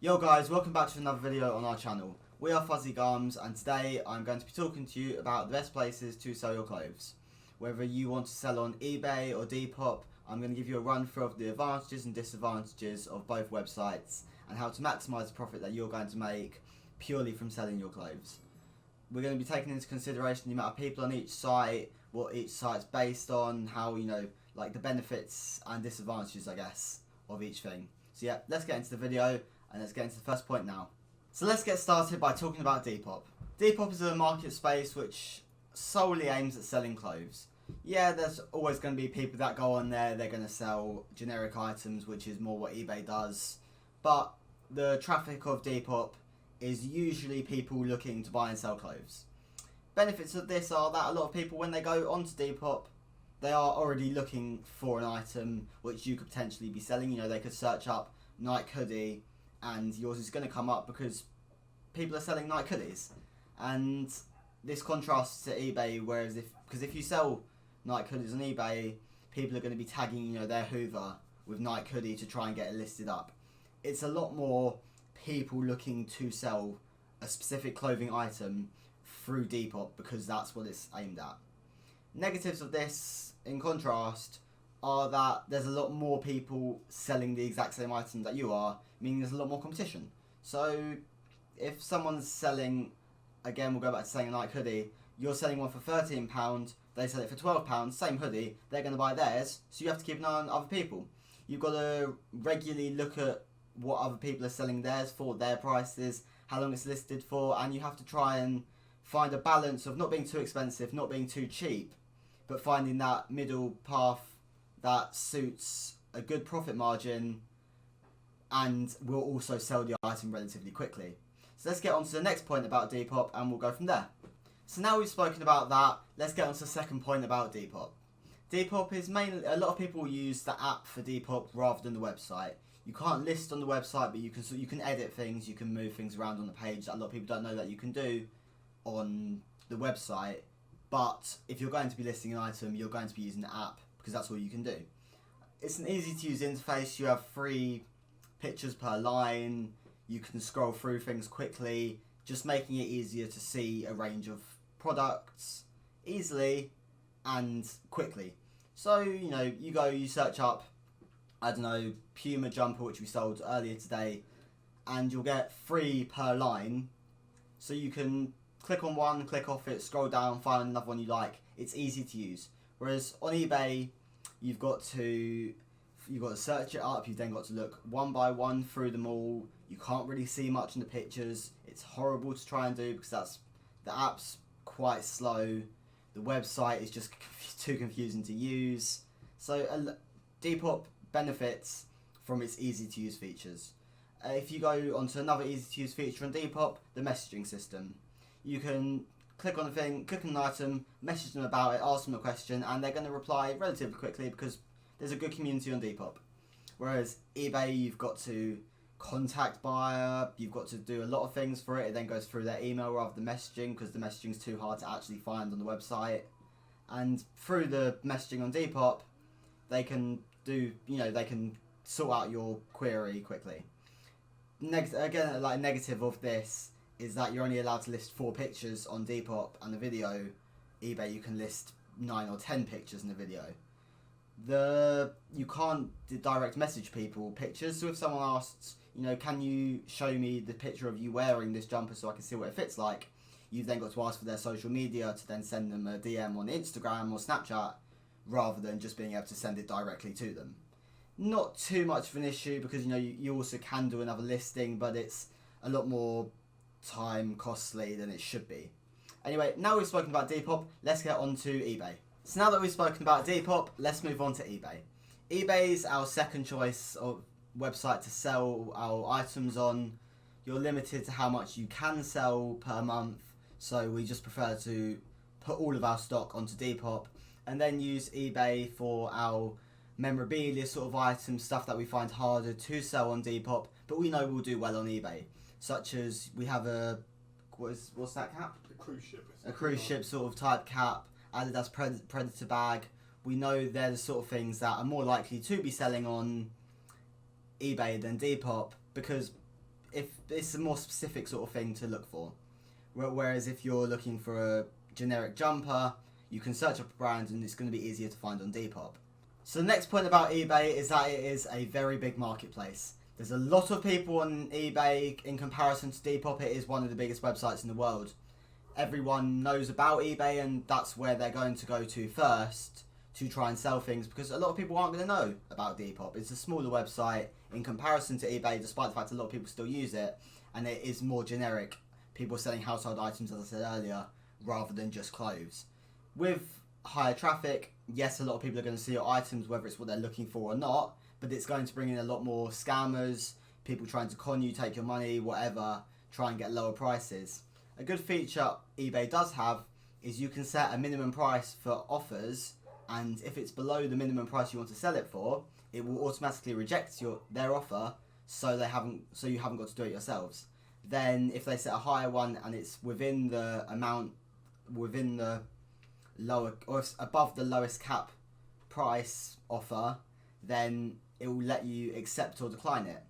Yo guys, welcome back to another video on our channel. We are Fuzzy Gums and today I'm going to be talking to you about the best places to sell your clothes. Whether you want to sell on eBay or Depop, I'm going to give you a run through of the advantages and disadvantages of both websites and how to maximise the profit that you're going to make purely from selling your clothes. We're going to be taking into consideration the amount of people on each site, what each site's based on, how, like the benefits and disadvantages, I guess, of each thing. So yeah, let's get into the video. And let's get into the first point now. So let's get started by talking about Depop. Depop is a market space which solely aims at selling clothes. Yeah, there's always going to be people that go on there, they're going to sell generic items, which is more what eBay does. But the traffic of Depop is usually people looking to buy and sell clothes. Benefits of this are that a lot of people, when they go onto Depop, they are already looking for an item which you could potentially be selling. They could search up Nike hoodie and yours is going to come up because people are selling Nike hoodies. And this contrasts to eBay, whereas if you sell Nike hoodies on eBay, people are going to be tagging their Hoover with Nike hoodie to try and get it listed up. It's a lot more people looking to sell a specific clothing item through Depop because that's what it's aimed at. Negatives of this, in contrast, are that there's a lot more people selling the exact same item that you are, meaning there's a lot more competition. So if someone's selling, again we'll go back to saying a Nike hoodie, you're selling one for £13, they sell it for £12, same hoodie, they're going to buy theirs, so you have to keep an eye on other people. You've got to regularly look at what other people are selling theirs for, their prices, how long it's listed for, and you have to try and find a balance of not being too expensive, not being too cheap, but finding that middle path that suits a good profit margin and will also sell the item relatively quickly. So let's get on to the next point about Depop and we'll go from there. So now we've spoken about that, let's get on to the second point about Depop. Depop is mainly, a lot of people use the app for Depop rather than the website. You can't list on the website, but you can edit things, you can move things around on the page that a lot of people don't know that you can do on the website. But if you're going to be listing an item, you're going to be using the app because that's all you can do. It's an easy to use interface, you have 3 pictures per line, you can scroll through things quickly, just making it easier to see a range of products easily and quickly. So, you search up, I don't know, Puma jumper, which we sold earlier today, and you'll get 3 per line, so you can click on one, click off it, scroll down, find another one you like. It's easy to use. Whereas on eBay, you've got to search it up. You've then got to look one by one through them all. You can't really see much in the pictures. It's horrible to try and do because the app's quite slow. The website is just too confusing to use. So Depop benefits from its easy to use features. If you go onto another easy to use feature on Depop, the messaging system. You can click on the thing, click on an item, message them about it, ask them a question, and they're going to reply relatively quickly because there's a good community on Depop. Whereas eBay, you've got to contact buyer, you've got to do a lot of things for it. It then goes through their email rather than messaging because the messaging's too hard to actually find on the website. And through the messaging on Depop, they can they can sort out your query quickly. Negative of this is that you're only allowed to list 4 pictures on Depop, and the video, eBay, you can list 9 or 10 pictures in the video. You can't direct message people pictures, so if someone asks, can you show me the picture of you wearing this jumper so I can see what it fits like, you've then got to ask for their social media to then send them a DM on Instagram or Snapchat, rather than just being able to send it directly to them. Not too much of an issue because you also can do another listing, but it's a lot more time costly than it should be. Anyway, now we've spoken about Depop, let's get on to eBay. So now that we've spoken about Depop, let's move on to eBay. eBay's our second choice of website to sell our items on. You're limited to how much you can sell per month, so we just prefer to put all of our stock onto Depop and then use eBay for our memorabilia sort of items, stuff that we find harder to sell on Depop, but we know we'll do well on eBay. Such as we have what's that cap? A cruise ship. A cruise ship sort of type cap, Adidas Predator bag. We know they're the sort of things that are more likely to be selling on eBay than Depop because if it's a more specific sort of thing to look for. Whereas if you're looking for a generic jumper, you can search up a brand and it's going to be easier to find on Depop. So the next point about eBay is that it is a very big marketplace. There's a lot of people on eBay in comparison to Depop. It is one of the biggest websites in the world. Everyone knows about eBay and that's where they're going to go to first to try and sell things, because a lot of people aren't going to know about Depop. It's a smaller website in comparison to eBay, despite the fact a lot of people still use it, and it is more generic. People selling household items, as I said earlier, rather than just clothes. With higher traffic, yes, a lot of people are going to see your items, whether it's what they're looking for or not, but it's going to bring in a lot more scammers, people trying to con you, take your money, whatever, try and get lower prices. A good feature eBay does have is you can set a minimum price for offers, and if it's below the minimum price you want to sell it for, it will automatically reject their offer, so you haven't got to do it yourselves. Then if they set a higher one and it's within the amount, within the lower, or if it's above the lowest cap price offer, then it will let you accept or decline it.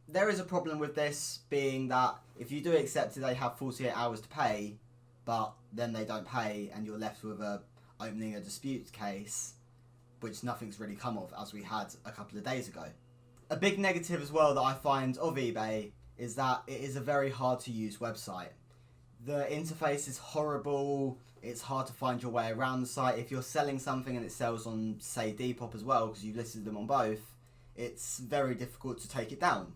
There is a problem with this, being that if you do accept it, they have 48 hours to pay, but then they don't pay and you're left with opening a dispute case, which nothing's really come of, as we had a couple of days ago. A big negative as well that I find of eBay is that it is a very hard to use website. The interface is horrible, it's hard to find your way around the site. If you're selling something and it sells on, say, Depop as well, because you've listed them on both, it's very difficult to take it down.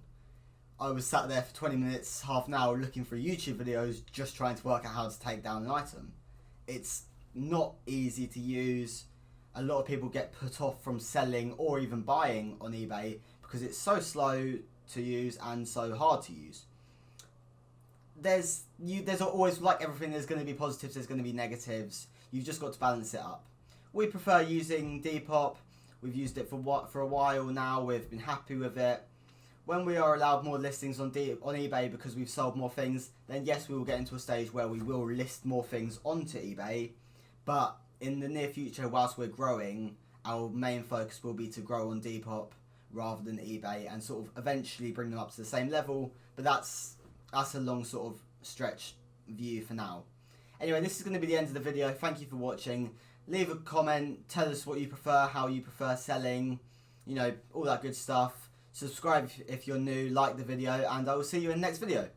I was sat there for 20 minutes, half an hour, looking for YouTube videos, just trying to work out how to take down an item. It's not easy to use. A lot of people get put off from selling or even buying on eBay because it's so slow to use and so hard to use. There's always, like everything, there's going to be positives, there's going to be negatives. You've just got to balance it up. We prefer using Depop. We've used it for a while now. We've been happy with it. When we are allowed more listings on eBay because we've sold more things, then yes, we will get into a stage where we will list more things onto eBay. But in the near future, whilst we're growing, our main focus will be to grow on Depop rather than eBay and sort of eventually bring them up to the same level. But that's a long sort of stretch view for now. Anyway, this is going to be the end of the video. Thank you for watching. Leave a comment, tell us what you prefer, how you prefer selling, you know, all that good stuff. Subscribe if you're new, like the video, and I will see you in the next video.